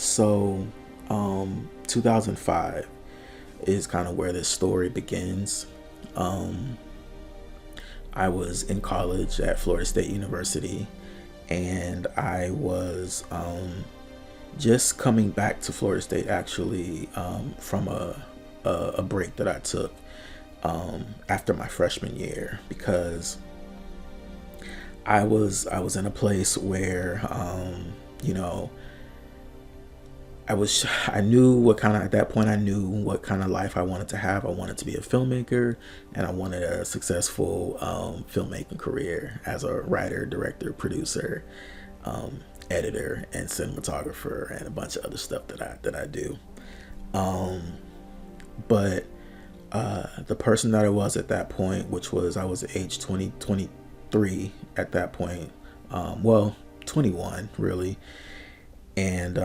So, 2005 is kind of where this story begins. Um, I was in college at Florida State University, and I was just coming back to Florida State actually from a break that I took after my freshman year because I was in a place where you know I knew what kind of, at that point I knew what kind of life I wanted to have. I wanted to be a filmmaker, and I wanted a successful filmmaking career as a writer, director, producer, editor, and cinematographer, and a bunch of other stuff that I do. Um, but the person that I was at that point, which was I was age 23 at that point, well, 21 really, and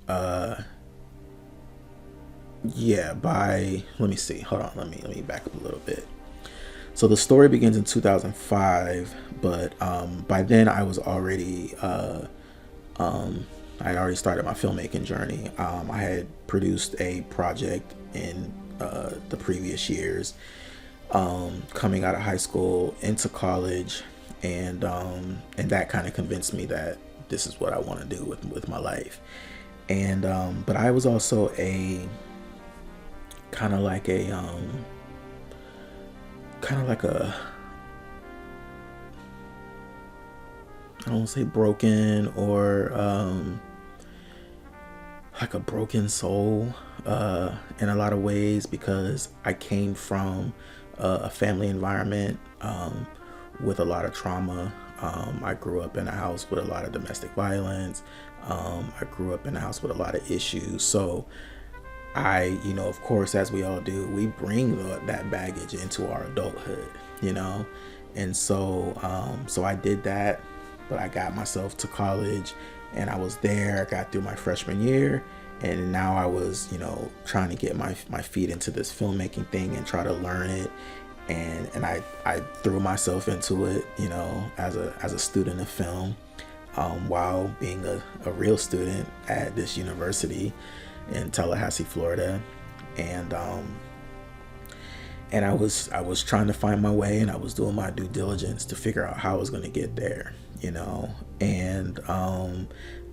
uh, yeah, by let me see, hold on, let me back up a little bit. So the story begins in 2005, but by then I was already I had already started my filmmaking journey. I had produced a project in the previous years, coming out of high school into college, and that kind of convinced me that this is what I want to do with my life. And but I was also a kind of like a kind of like a I don't want to say broken or like a broken soul in a lot of ways because I came from a family environment with a lot of trauma. I grew up in a house with a lot of domestic violence. I grew up in a house with a lot of issues. So of course, as we all do, we bring that baggage into our adulthood, you know? And so I did that, but I got myself to college and I was there. I got through my freshman year, and now I was, trying to get my feet into this filmmaking thing and try to learn it. And I threw myself into it, as a student of film, while being a real student at this university in Tallahassee, Florida. And I was trying to find my way, and I was doing my due diligence to figure out how I was going to get there, and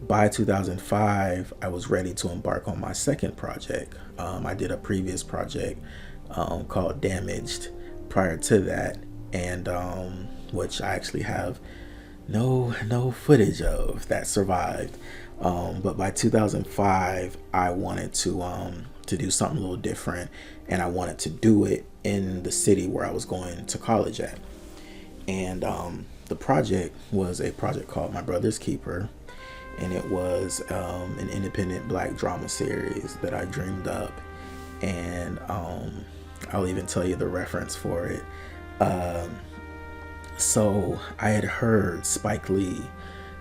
by 2005 I was ready to embark on my second project. I did a previous project called Damaged prior to that, and which I actually have no footage of that survived. But by 2005, I wanted to do something a little different, and I wanted to do it in the city where I was going to college at. And the project was a project called My Brother's Keeper, and it was an independent Black drama series that I dreamed up. And I'll even tell you the reference for it. So I had heard Spike Lee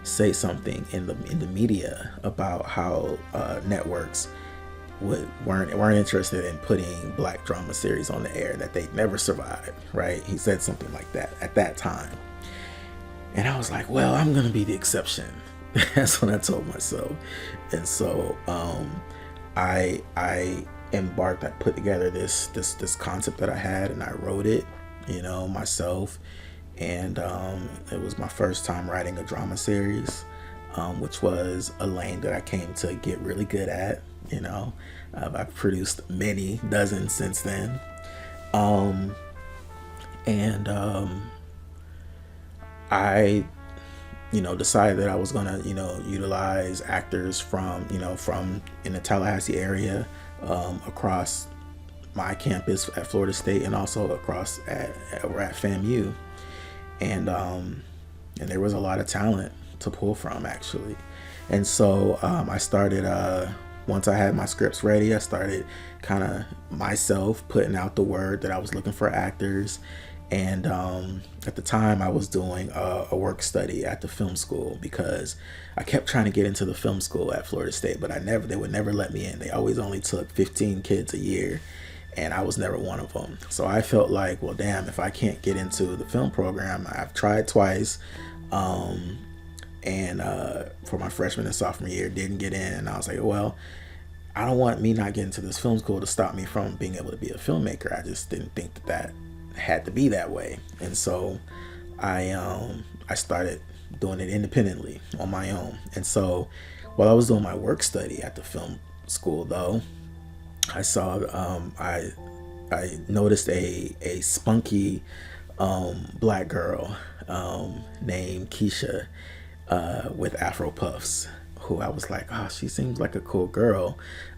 say something in the media about how networks weren't interested in putting Black drama series on the air, that they'd never survive, right? He said something like that at that time. And I was like, well, I'm gonna be the exception. That's what I told myself. And so I embarked, I put together this concept that I had, and I wrote it, myself. And it was my first time writing a drama series, which was a lane that I came to get really good at. I've produced many dozens since then. And I decided that I was gonna utilize actors from in the Tallahassee area, across my campus at Florida State, and also across at FAMU. And there was a lot of talent to pull from, actually. And so I started, once I had my scripts ready, I started kind of myself putting out the word that I was looking for actors. And at the time I was doing a work study at the film school, because I kept trying to get into the film school at Florida State, but they would never let me in. They always only took 15 kids a year, and I was never one of them. So I felt like, well, damn, if I can't get into the film program, I've tried twice. and for my freshman and sophomore year, didn't get in. And I was like, well, I don't want me not getting to this film school to stop me from being able to be a filmmaker. I just didn't think that had to be that way. And so I started doing it independently on my own. And so while I was doing my work study at the film school, though, I saw I noticed a spunky black girl named Keisha with Afro puffs, who I was like, oh, she seems like a cool girl.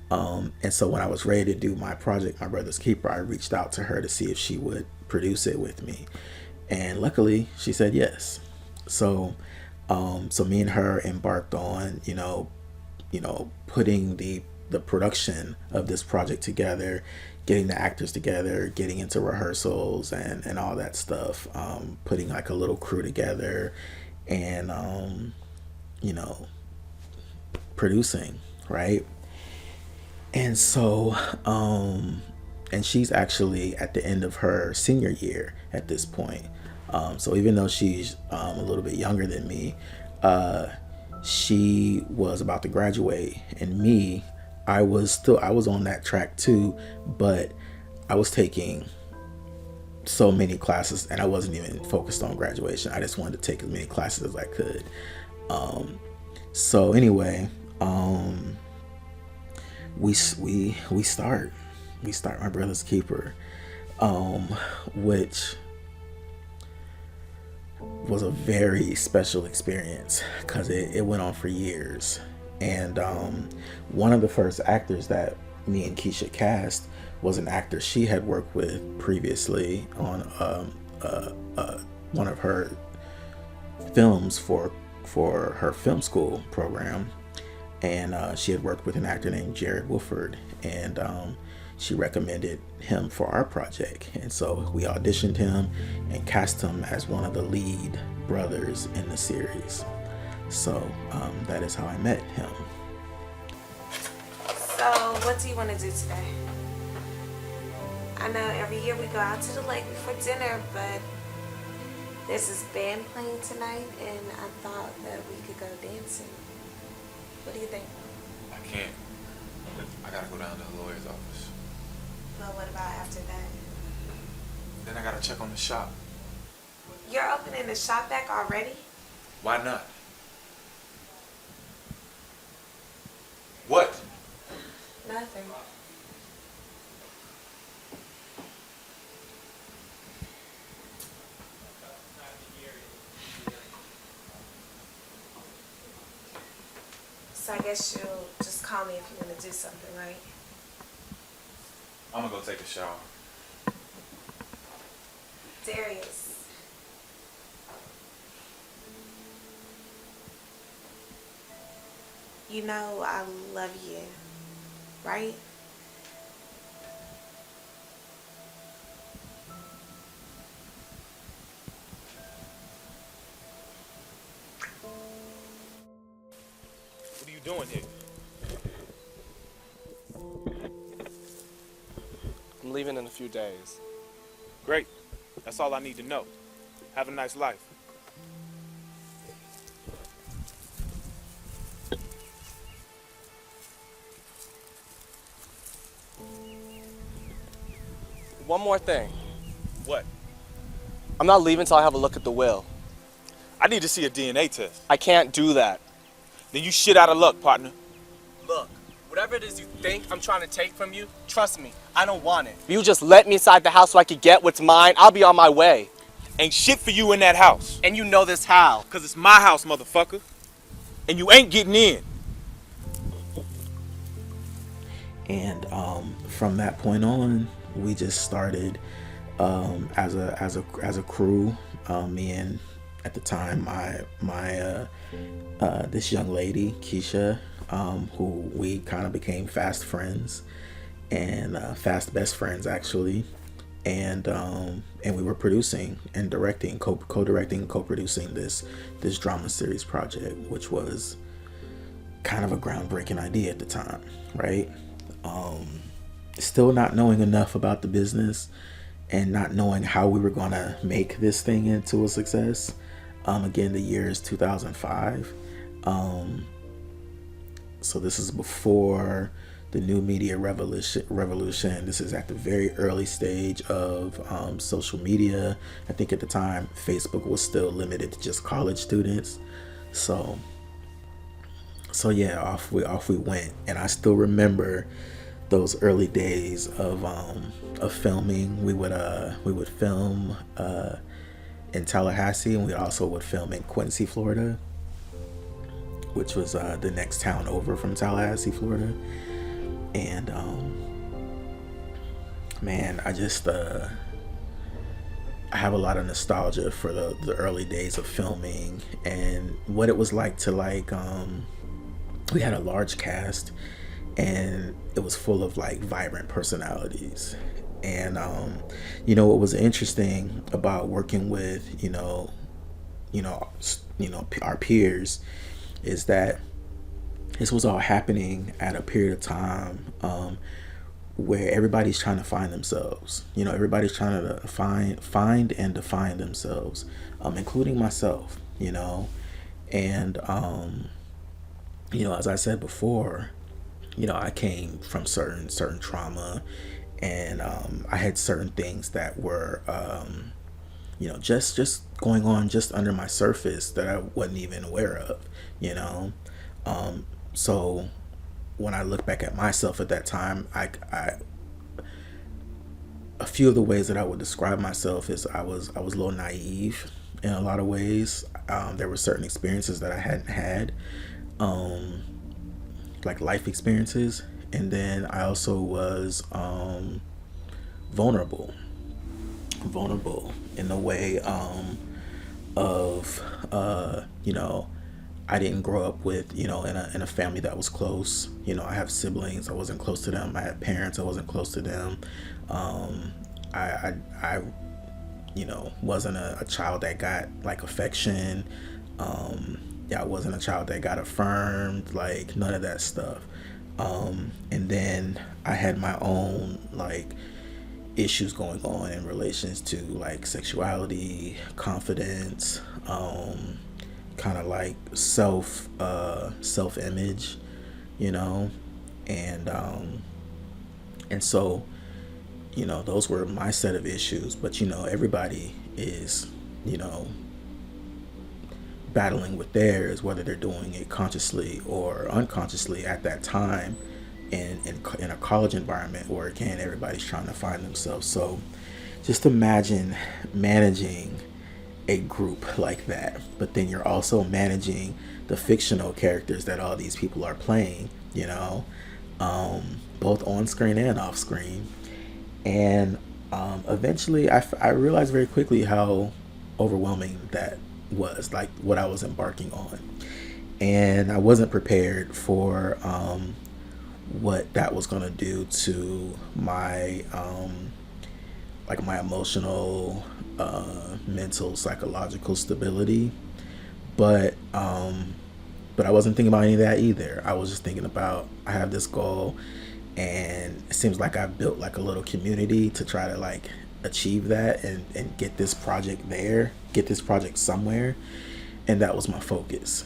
And so when I was ready to do my project, My Brother's Keeper, I reached out to her to see if she would produce it with me. And luckily she said yes. So so me and her embarked on, putting the production of this project together, getting the actors together, getting into rehearsals and all that stuff, putting like a little crew together, and you know producing, right? And so and she's actually at the end of her senior year at this point. So even though she's a little bit younger than me, she was about to graduate, and me, I was on that track too, but I was taking so many classes and I wasn't even focused on graduation. I just wanted to take as many classes as I could. So anyway, we start My Brother's Keeper, which was a very special experience because it went on for years. And one of the first actors that me and Keisha cast was an actor she had worked with previously on one of her films for her film school program. And she had worked with an actor named Wofford, and she recommended him for our project. And so we auditioned him and cast him as one of the lead brothers in the series. So that is how I met him. So what do you want to do today? I know every year we go out to the lake before dinner, but there's this band playing tonight, and I thought that we could go dancing. What do you think? I can't. I gotta go down to the lawyer's office. Well, what about after that? Then I gotta check on the shop. You're opening the shop back already? Why not? What? Nothing. So I guess you'll just call me if you want to do something, right? I'm gonna go take a shower. Darius. You know I love you, right? What are you doing here? I'm leaving in a few days. Great. That's all I need to know. Have a nice life. One more thing. What? I'm not leaving until I have a look at the will. I need to see a DNA test. I can't do that. Then you shit out of luck, partner. Look, whatever it is you think I'm trying to take from you, trust me, I don't want it. If you just let me inside the house so I can get what's mine, I'll be on my way. Ain't shit for you in that house. And you know this how. Cause it's my house, motherfucker. And you ain't getting in. And from that point on, we just started as a crew. Me and, at the time, my this young lady Keisha, who we kind of became fast friends and fast best friends actually. And we were producing and directing, co-directing, co-producing this drama series project, which was kind of a groundbreaking idea at the time, right? Still not knowing enough about the business and not knowing how we were going to make this thing into a success. Again, the year is 2005. So this is before the new media revolution. This is at the very early stage of social media. I think at the time Facebook was still limited to just college students. So yeah, off we went, and I still remember those early days of filming. We would film in Tallahassee, and we also would film in Quincy, Florida, which was the next town over from Tallahassee, Florida. And man, I just I have a lot of nostalgia for the early days of filming and what it was like to we had a large cast, and it was full of like vibrant personalities. And what was interesting about working with our peers is that this was all happening at a period of time where everybody's trying to find themselves. Everybody's trying to find and define themselves, including myself. And as I said before, I came from certain trauma, and I had certain things that were just going on just under my surface that I wasn't even aware of. So when I look back at myself at that time, I a few of the ways that I would describe myself is I was a little naive in a lot of ways. There were certain experiences that I hadn't had, like life experiences, and then I also was vulnerable in the way of I didn't grow up with in a family that was close. I have siblings. I wasn't close to them. I had parents. I wasn't close to them. I wasn't a child that got like affection. I wasn't a child that got affirmed, like none of that stuff. And then I had my own like issues going on in relations to like sexuality, confidence, kind of like self-image, and so those were my set of issues. But everybody is battling with theirs, whether they're doing it consciously or unconsciously at that time in a college environment, or again, everybody's trying to find themselves. So just imagine managing a group like that, but then you're also managing the fictional characters that all these people are playing, both on screen and off screen. And eventually I realized very quickly how overwhelming that was, like what I was embarking on. And I wasn't prepared for what that was going to do to my my emotional, mental, psychological stability. But I wasn't thinking about any of that either. I was just thinking about, I have this goal, and it seems like I've built like a little community to try to like achieve that and get this project somewhere. And that was my focus,